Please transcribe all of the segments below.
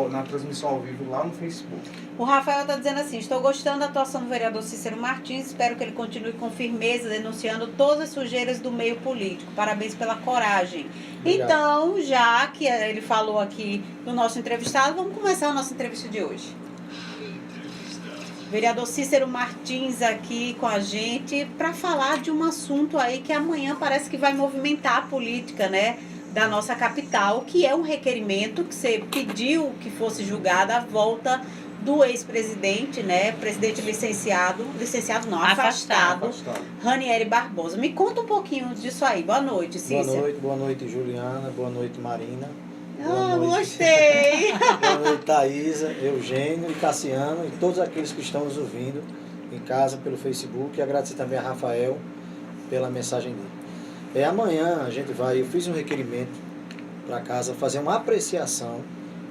na transmissão ao vivo lá no Facebook. O Rafael está dizendo assim: estou gostando da atuação do vereador Cícero Martins, espero que ele continue com firmeza, denunciando todas as sujeiras do meio político. Parabéns pela coragem. Obrigado. Então, já que ele falou aqui do nosso entrevistado, vamos começar a nossa entrevista de hoje. Vereador Cícero Martins aqui com a gente para falar de um assunto aí que amanhã parece que vai movimentar a política, né, da nossa capital, que é um requerimento que você pediu que fosse julgada a volta do ex-presidente, né, presidente licenciado não, afastado, Ranieri Barbosa. Me conta um pouquinho disso aí. Boa noite, Cícero. Boa noite, Juliana, boa noite, Marina. Gostei! Boa noite, Thaisa, Eugênio e Cassiano e todos aqueles que estão nos ouvindo em casa pelo Facebook. E agradecer também a Rafael pela mensagem dele. Amanhã eu fiz um requerimento para casa fazer uma apreciação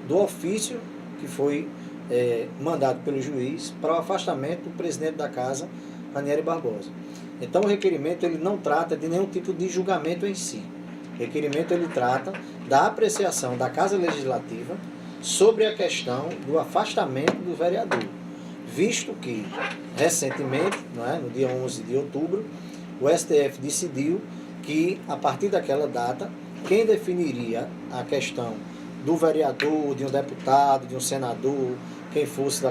do ofício que foi mandado pelo juiz para o afastamento do presidente da casa, Ranieri Barbosa. Então o requerimento ele não trata de nenhum tipo de julgamento em si. O requerimento ele trata da apreciação da Casa Legislativa sobre a questão do afastamento do vereador, visto que recentemente, no dia 11 de outubro, o STF decidiu que a partir daquela data, quem definiria a questão do vereador, de um deputado, de um senador, quem fosse,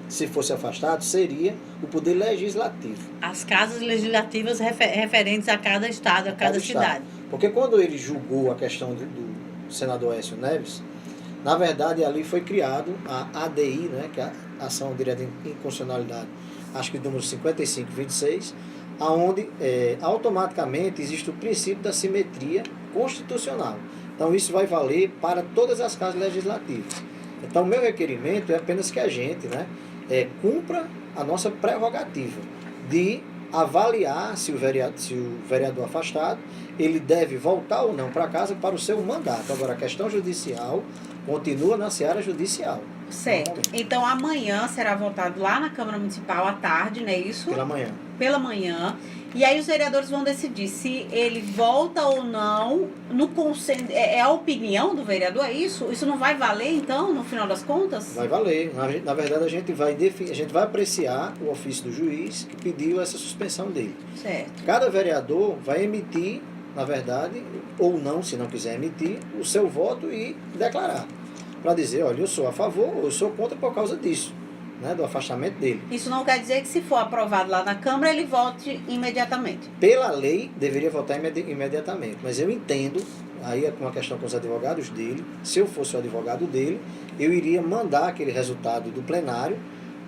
se fosse afastado, seria o Poder Legislativo. As casas legislativas referentes a cada estado, a cada cidade. Porque quando ele julgou a questão do senador Aécio Neves, na verdade ali foi criado a ADI, que é a Ação Direta de Inconstitucionalidade, acho que número 5526, onde automaticamente existe o princípio da simetria constitucional. Então isso vai valer para todas as casas legislativas. Então o meu requerimento é apenas que a gente cumpra a nossa prerrogativa de avaliar se o vereador afastado ele deve voltar ou não para casa para o seu mandato. Agora a questão judicial continua na seara judicial. Certo. Então amanhã será votado lá na Câmara Municipal à tarde, não é isso? Pela manhã. E aí os vereadores vão decidir se ele volta ou não no conselho. É a opinião do vereador, é isso? Isso não vai valer, então, no final das contas? Vai valer. Na verdade, a gente vai apreciar o ofício do juiz que pediu essa suspensão dele. Certo. Cada vereador vai emitir, na verdade, ou não, se não quiser emitir, o seu voto e declarar. Para dizer, olha, eu sou a favor ou eu sou contra por causa disso. Do afastamento dele. Isso não quer dizer que se for aprovado lá na Câmara, ele vote imediatamente? Pela lei, deveria votar imediatamente. Mas eu entendo, aí é uma questão com os advogados dele, se eu fosse o advogado dele, eu iria mandar aquele resultado do plenário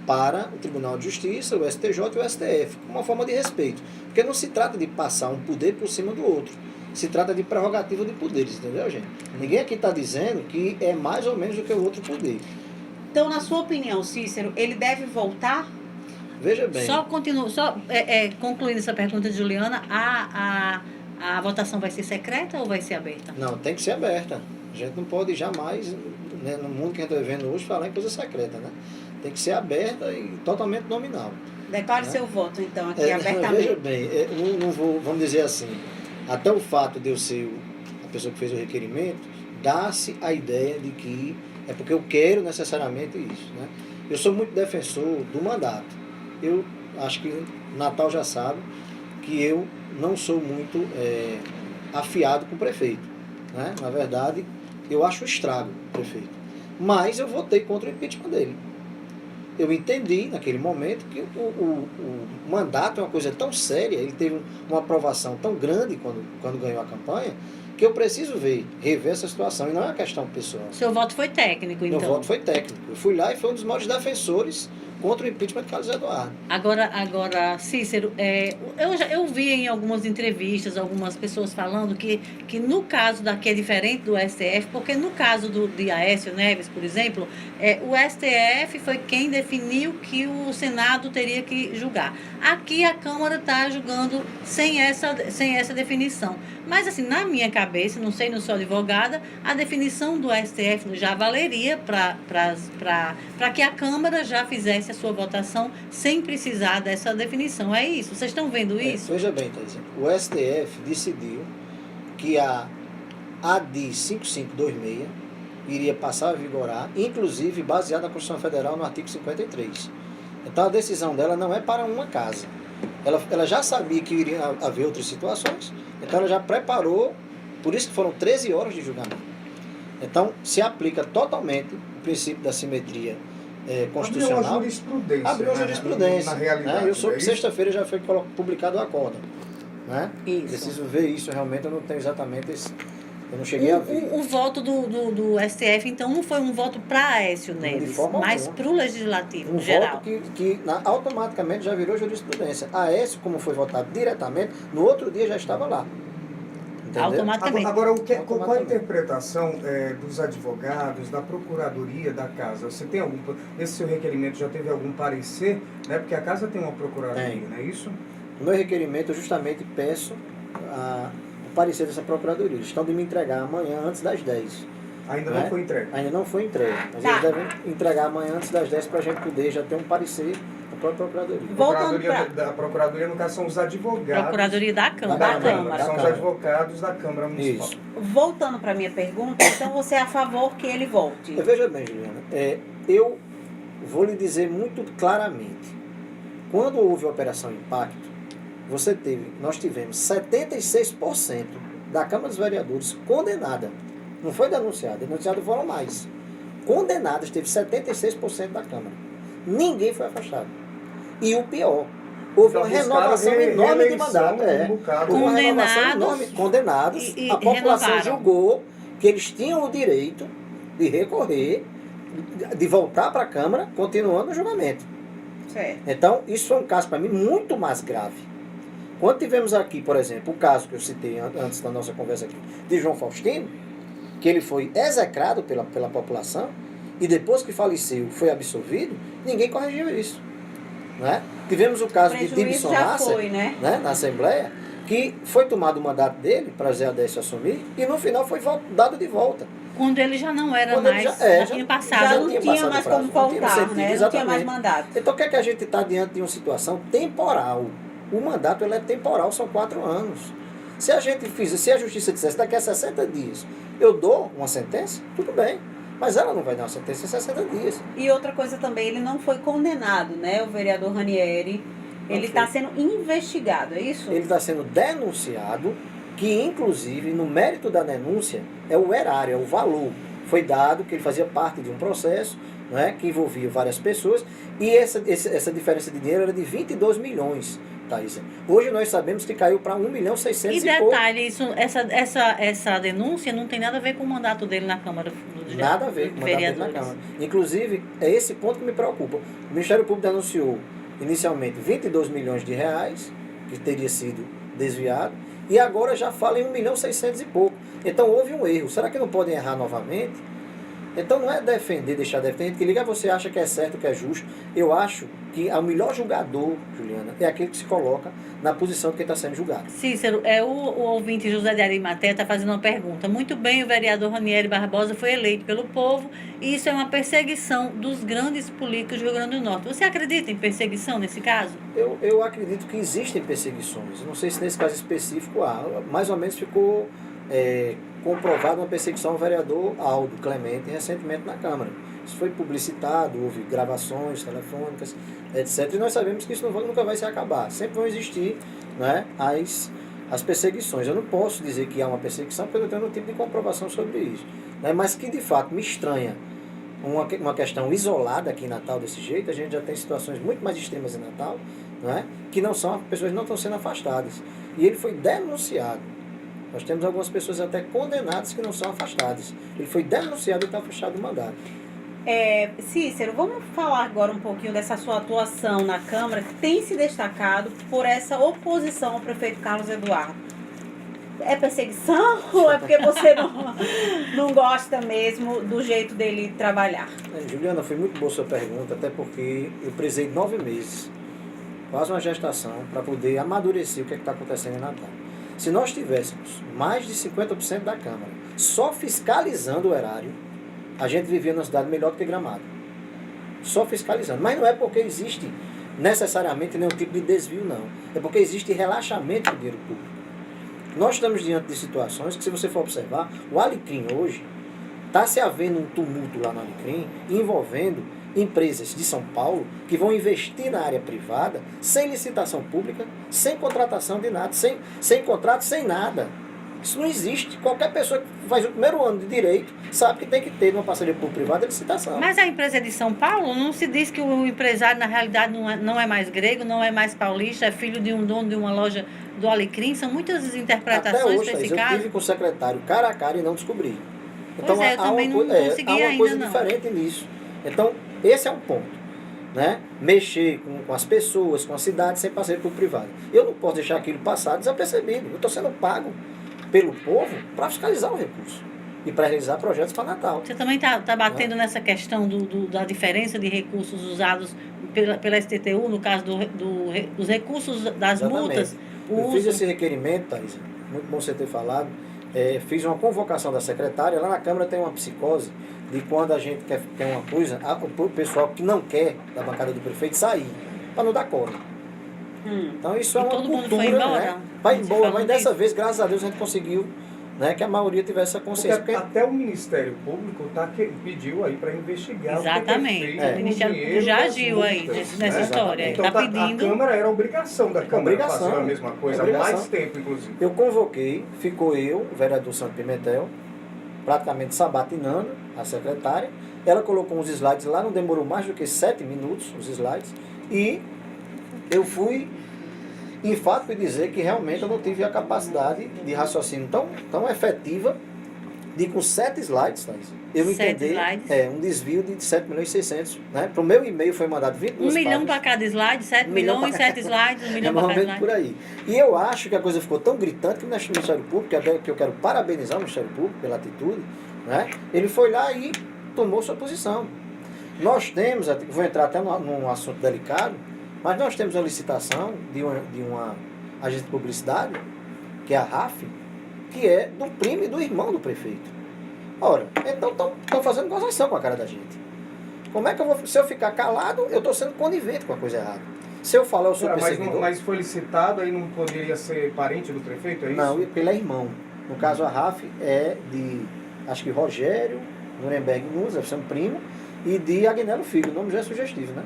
para o Tribunal de Justiça, o STJ e o STF, como uma forma de respeito. Porque não se trata de passar um poder por cima do outro. Se trata de prerrogativa de poderes, entendeu, gente? Ninguém aqui está dizendo que é mais ou menos do que o outro poder. Então, na sua opinião, Cícero, ele deve voltar? Veja bem. Concluindo essa pergunta de Juliana, a votação vai ser secreta ou vai ser aberta? Não, tem que ser aberta. A gente não pode jamais, no mundo que a gente está vivendo hoje, falar em coisa secreta, Tem que ser aberta e totalmente nominal. Declare seu voto, então, aqui abertamente. Veja bem, não vou, vamos dizer assim, até o fato de eu ser a pessoa que fez o requerimento, dá-se a ideia de que é porque eu quero necessariamente isso. Eu sou muito defensor do mandato. Eu acho que Natal já sabe que eu não sou muito afiado com o prefeito. Na verdade, eu acho estrago o prefeito. Mas eu votei contra o impeachment dele. Eu entendi naquele momento que o mandato é uma coisa tão séria, ele teve uma aprovação tão grande quando ganhou a campanha, que eu preciso rever essa situação, e não é uma questão pessoal. Seu voto foi técnico, então? Meu voto foi técnico. Eu fui lá e fui um dos maiores defensores contra o impeachment de Carlos Eduardo. Agora, Cícero, eu vi em algumas entrevistas, algumas pessoas falando que no caso daqui é diferente do STF, porque no caso de Aécio Neves, por exemplo, o STF foi quem definiu que o Senado teria que julgar. Aqui a Câmara está julgando sem essa definição. Mas, assim, na minha cabeça, não sou advogada, a definição do STF já valeria para que a Câmara já fizesse a sua votação sem precisar dessa definição. É isso? Vocês estão vendo isso? Veja bem, Thaís, o STF decidiu que a ADI 5526 iria passar a vigorar, inclusive baseada na Constituição Federal no artigo 53. Então a decisão dela não é para uma casa. Ela já sabia que iria haver outras situações, então ela já preparou, por isso que foram 13 horas de julgamento. Então se aplica totalmente o princípio da simetria constitucional. Abriu uma jurisprudência. Abriu uma jurisprudência. Na realidade. Eu soube que sexta-feira já foi publicado o acórdão. Né? Isso. Preciso ver isso, realmente eu não tenho exatamente esse... Eu não cheguei a ver. O voto do STF, então, não foi um voto para Aécio Neves, mas para o Legislativo, um no geral. voto que automaticamente já virou jurisprudência. Aécio, como foi votado diretamente, no outro dia já estava lá. Entendeu? Automaticamente. Agora qual a interpretação dos advogados, da Procuradoria da Casa? Você tem algum... Nesse seu requerimento já teve algum parecer? Né? Porque a Casa tem uma Procuradoria, Tem. não é isso? No meu requerimento, eu justamente peço o parecer dessa Procuradoria. Eles estão de me entregar amanhã antes das 10. Ainda Né? não foi entregue. Ainda não foi entregue. Mas Tá. eles devem entregar amanhã antes das 10 para a gente poder já ter um parecer da própria Procuradoria. Voltando Da Procuradoria, no caso, são os advogados. Procuradoria da Câmara. Da Da Câmara. São os advogados da Câmara Municipal. Isso. Voltando para minha pergunta, então você é a favor que ele volte? Veja bem, Juliana, eu vou lhe dizer muito claramente. Quando houve a Operação Impacto, nós tivemos 76% da Câmara dos Vereadores condenada. Não foi denunciada, denunciados foram mais. Condenadas, teve 76% da Câmara. Ninguém foi afastado. E o pior, houve uma renovação enorme de mandato. Houve uma renovação enorme, condenados. e A população renovaram. julgou que eles tinham o direito de recorrer, de voltar para a Câmara, continuando o julgamento. Certo. Então, isso foi um caso para mim muito mais grave. Quando tivemos aqui, por exemplo, o caso que eu citei antes da nossa conversa aqui, de João Faustino, que ele foi execrado pela população e depois que faleceu foi absolvido, ninguém corrigiu isso. Né? Tivemos o caso de Prejuízo Dibson já Nasser, foi, né? na Assembleia, que foi tomado o mandato dele para Zé Adécio assumir e no final foi dado de volta. Quando ele já não era Quando ele mais, já tinha Já passado. não tinha tinha passado mais o prazo, como não tinha voltar, sentido, né? Não tinha mais exatamente. mandato. Então o que é que a gente está diante de uma situação temporal? O mandato ele é temporal, são 4 anos. Se a justiça dissesse daqui a 60 dias eu dou uma sentença, tudo bem. Mas ela não vai dar uma sentença em 60 dias. E outra coisa também, ele não foi condenado, né? O vereador Ranieri, ele está sendo investigado, é isso? Ele está sendo denunciado, que inclusive no mérito da denúncia é o erário, é o valor. Foi dado que ele fazia parte de um processo, né, que envolvia várias pessoas, e essa diferença de dinheiro era de 22 milhões, Thaisa. Hoje nós sabemos que caiu para 1.600.000 E e pouco. detalhe, essa denúncia não tem nada a ver com o mandato dele na Câmara Nada a ver com o mandato dele na Câmara. Inclusive, é esse ponto que me preocupa. O Ministério Público denunciou inicialmente 22 milhões de reais, que teria sido desviado, e agora já fala em 1.600.000 e pouco. Então houve um erro. Será que não podem errar novamente? Então não é defender, deixar de defender. Tem gente que liga, você acha que é certo, que é justo. Eu acho que o melhor julgador, Juliana, é aquele que se coloca na posição de quem está sendo julgado. Cícero, o ouvinte José de Arimatea está fazendo uma pergunta. Muito bem, o vereador Ranieri Barbosa foi eleito pelo povo e isso é uma perseguição dos grandes políticos do Rio Grande do Norte. Você acredita em perseguição nesse caso? Eu acredito que existem perseguições. Não sei se nesse caso específico há. Mais ou menos ficou comprovada uma perseguição ao vereador Aldo Clemente recentemente na Câmara. Isso foi publicitado, houve gravações telefônicas, etc. E nós sabemos que isso nunca vai se acabar. Sempre vão existir, né, as perseguições. Eu não posso dizer que há uma perseguição porque eu não tenho nenhum tipo de comprovação sobre isso. Né? Mas que de fato me estranha uma questão isolada aqui em Natal desse jeito. A gente já tem situações muito mais extremas em Natal, né, que pessoas não estão sendo afastadas. E ele foi denunciado. Nós temos algumas pessoas até condenadas que não são afastadas. Ele foi denunciado e está afastado do mandato. Cícero, vamos falar agora um pouquinho dessa sua atuação na Câmara, que tem se destacado por essa oposição ao prefeito Carlos Eduardo. É perseguição ou é porque você não gosta mesmo do jeito dele trabalhar? Juliana, foi muito boa sua pergunta, até porque eu precisei de 9 meses, quase uma gestação, para poder amadurecer o que está acontecendo em Natal. Se nós tivéssemos mais de 50% da Câmara só fiscalizando o erário, a gente vivia numa cidade melhor do que Gramado. Só fiscalizando. Mas não é porque existe necessariamente nenhum tipo de desvio, não. É porque existe relaxamento do dinheiro público. Nós estamos diante de situações que, se você for observar, o Alecrim hoje, está se havendo um tumulto lá no Alecrim envolvendo empresas de São Paulo que vão investir na área privada sem licitação pública, sem contratação de nada, sem contrato, sem nada. Isso não existe. Qualquer pessoa que faz o primeiro ano de direito sabe que tem que ter uma parceria público-privada licitação. Mas a empresa é de São Paulo, não se diz que o empresário, na realidade, não é mais grego, não é mais paulista, é filho de um dono de uma loja do Alecrim? São muitas interpretações Até hoje, desse eu caso. tive com o secretário cara a cara e não descobri. Pois é, eu também não consegui há uma ainda, coisa não. diferente nisso. Então, esse é um ponto. Né? Mexer com as pessoas, com a cidade, sem parceria público-privada. Eu não posso deixar aquilo passar desapercebido. Eu estou sendo pago pelo povo para fiscalizar o recurso e para realizar projetos para Natal. Você também está batendo nessa questão da diferença de recursos usados pela STTU, no caso dos recursos das Exatamente. multas? Eu fiz esse requerimento, Thaís, muito bom você ter falado. Fiz uma convocação da secretária. Lá na Câmara tem uma psicose de quando a gente quer uma coisa, o pessoal que não quer da bancada do prefeito sair, para não dar corda. Então isso é uma todo mundo cultura, foi embora? né? Vai embora, mas Falando dessa disso. vez, graças a Deus, a gente conseguiu, né, que a maioria tivesse essa consciência. Porque até o Ministério Público pediu aí para investigar Exatamente. o que é feito O com Ministério dinheiro Público já das agiu aí multas, nessa né? história. Então Está a pedindo. Câmara era obrigação da Câmara Obrigação. fazer a mesma coisa, há Obrigação. mais tempo, inclusive. Eu convoquei, ficou eu, o vereador Santo Pimentel, praticamente sabatinando a secretária. Ela colocou uns slides lá, não demorou mais do que 7 minutos, os slides, e eu fui enfático em dizer que realmente eu não tive a capacidade de raciocínio tão efetiva de com 7 slides, Thaís, eu 7 entender slides? um desvio de 7 milhões e 600, né? Para o meu e-mail foi mandado 22 1 milhão para páginas. cada slide, 7 1 milhão milhões, pra- 7 slides, 1 É milhão para mais ou cada menos por slide. aí. E eu acho que a coisa ficou tão gritante que o Ministério Público, que eu quero parabenizar o Ministério Público pela atitude, né? Ele foi lá e tomou sua posição. Nós temos, vou entrar até num assunto delicado, mas nós temos uma licitação de uma agência de publicidade, que é a RAF, que é do primo e do irmão do prefeito. Ora, então estão fazendo gozação com a cara da gente. Como é que eu vou... Se eu ficar calado, eu estou sendo conivente com a coisa errada. Se eu falar, eu sou perseguidor... Mas foi licitado, aí não poderia ser parente do prefeito, é isso? Não, porque ele é irmão. No caso, a RAF é de, acho que Rogério Nuremberg Nunes, deve ser um primo, e de Agnello Filho. O nome já é sugestivo, né?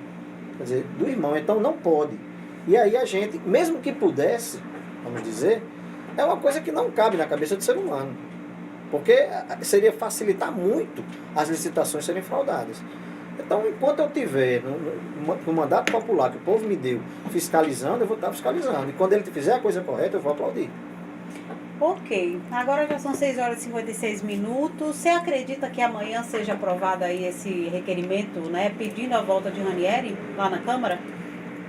Quer dizer, do irmão. Então não pode. E aí a gente, mesmo que pudesse, vamos dizer, é uma coisa que não cabe na cabeça do ser humano. Porque seria facilitar muito as licitações serem fraudadas. Então, enquanto eu tiver no mandato popular que o povo me deu fiscalizando, eu vou estar fiscalizando. E quando ele fizer a coisa correta, eu vou aplaudir. Ok, agora já são 6 horas e 56 minutos. Você acredita que amanhã seja aprovado aí esse requerimento, né, pedindo a volta de Ranieri lá na Câmara?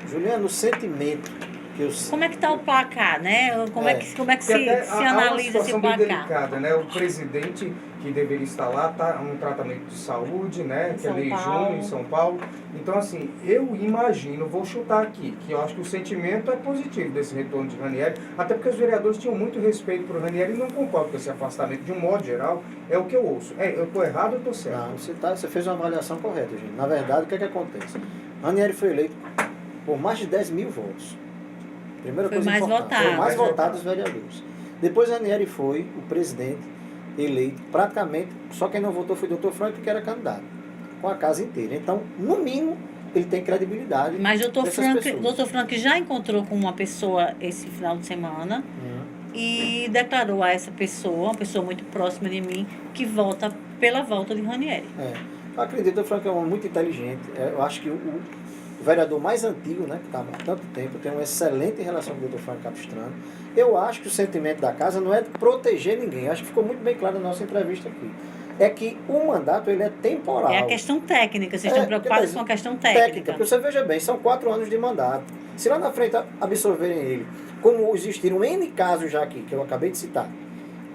Juliano, o sentimento que eu... Como é que está o placar, né? Como é que Porque se até há uma analisa esse situação bem placar? delicada, né? O presidente que deveria estar lá está um tratamento de saúde, né? Que é São lei Paulo. junho em São Paulo. Então, assim, eu imagino, vou chutar aqui, que eu acho que o sentimento é positivo desse retorno de Ranieri, até porque os vereadores tinham muito respeito por Ranieri e não concordam com esse afastamento, de um modo geral, é o que eu ouço. Eu estou errado ou estou certo? Não, você fez uma avaliação correta, gente. Na verdade, o que é que acontece? Ranieri foi eleito por mais de 10 mil votos. Primeira Foi coisa mais importante. votado. Foi o mais Mais votado dos vereadores. Depois Ranieri foi o presidente eleito praticamente, só quem não votou foi o doutor Frank, que era candidato, com a casa inteira. Então, no mínimo, ele tem credibilidade. Mas o dessas pessoas. doutor Frank já encontrou com uma pessoa esse final de semana e declarou a essa pessoa, uma pessoa muito próxima de mim, que vota pela volta de Ranieri. Eu acredito que o Frank é um homem muito inteligente. Eu acho que o vereador mais antigo, né, que estava há tanto tempo, tem uma excelente relação com o doutor Frank Capistrano. Eu acho que o sentimento da casa não é de proteger ninguém. Eu acho que ficou muito bem claro na nossa entrevista aqui. É que o mandato ele é temporal. É a questão técnica, vocês estão preocupados com a questão técnica. Porque você veja bem, são 4 anos de mandato. Se lá na frente absorverem ele, como existiram N casos já aqui, que eu acabei de citar,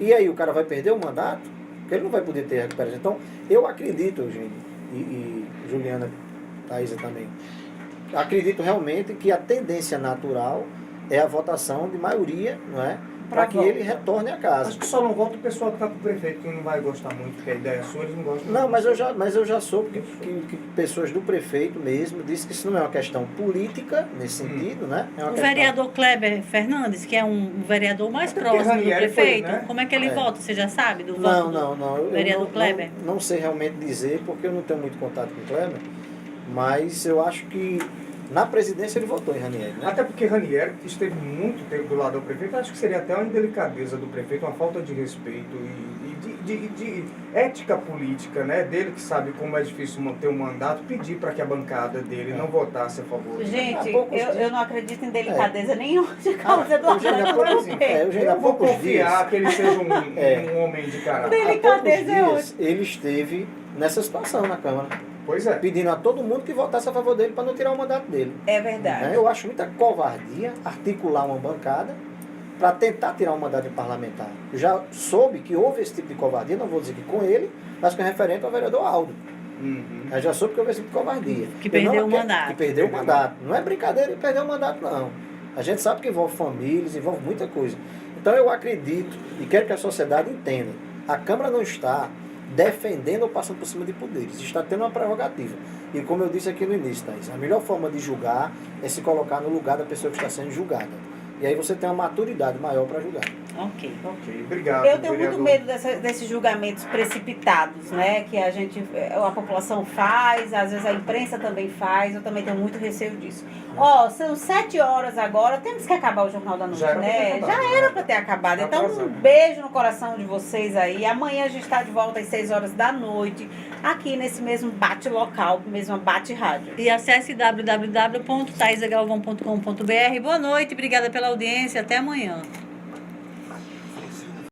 e aí o cara vai perder o mandato, porque ele não vai poder ter recuperação. Então, eu acredito, Eugênio, e Juliana, Thaisa também, acredito realmente que a tendência natural é a votação de maioria, não é, para que ele retorne a casa. Acho que só não volta o pessoal que está com o prefeito, que não vai gostar muito, porque a ideia é sua, eles não gostam Não, muito. mas eu já soube que pessoas do prefeito mesmo disse que isso não é uma questão política, nesse sentido, né? É uma O questão... vereador Kleber Fernandes, que é um vereador mais Até porque próximo do Ranieri foi, prefeito, né? como é que ele É. vota? Você já sabe do Não, voto não. do Eu vereador Kleber? não sei realmente dizer, porque eu não tenho muito contato com o Kleber, mas eu acho que na presidência ele votou em Ranieri, né? Até porque Ranieri esteve muito tempo do lado do prefeito, acho que seria até uma indelicadeza do prefeito, uma falta de respeito e de ética política, né? Dele que sabe como é difícil manter um mandato, pedir para que a bancada dele não votasse a favor. Gente, Há poucos dias- eu não acredito em delicadeza nenhuma de causa do Eugênia, há Arthur poucos- Pedro. Eugênia, há Eu vou poucos confiar dias- que ele seja um, É. um homem de caráter. Delicadeza é Há poucos dias ele esteve nessa situação na Câmara, Pois é. pedindo a todo mundo que votasse a favor dele para não tirar o mandato dele. É verdade. Né? Eu acho muita covardia articular uma bancada para tentar tirar um mandato de parlamentar. Eu já soube que houve esse tipo de covardia, não vou dizer que com ele, mas que é referente ao vereador Aldo. Uhum. Eu já soube que houve esse tipo de covardia. Que Eu perdeu não o quero- mandato. Que perdeu o mandato. Não é brincadeira ele perder o mandato, não. A gente sabe que envolve famílias, envolve muita coisa. Então eu acredito e quero que a sociedade entenda. A Câmara não está defendendo ou passando por cima de poderes. Está tendo uma prerrogativa. E como eu disse aqui no início, Thaís, a melhor forma de julgar é se colocar no lugar da pessoa que está sendo julgada. E aí você tem uma maturidade maior para julgar. Ok. Ok, obrigado. Eu tenho muito vereador. medo desses julgamentos precipitados, né? Que a população faz, às vezes a imprensa também faz, eu também tenho muito receio disso. Ó, são 7 horas agora, temos que acabar o Jornal da Noite, Já era pra ter né? acabado, Já era né? para ter acabado. Tá Então, um atrasando. beijo no coração de vocês aí. Amanhã a gente está de volta às 6 horas da noite, aqui nesse mesmo bate local, mesmo bate rádio. E acesse www.taisagalvão.com.br. Boa noite, obrigada pela audiência, até amanhã.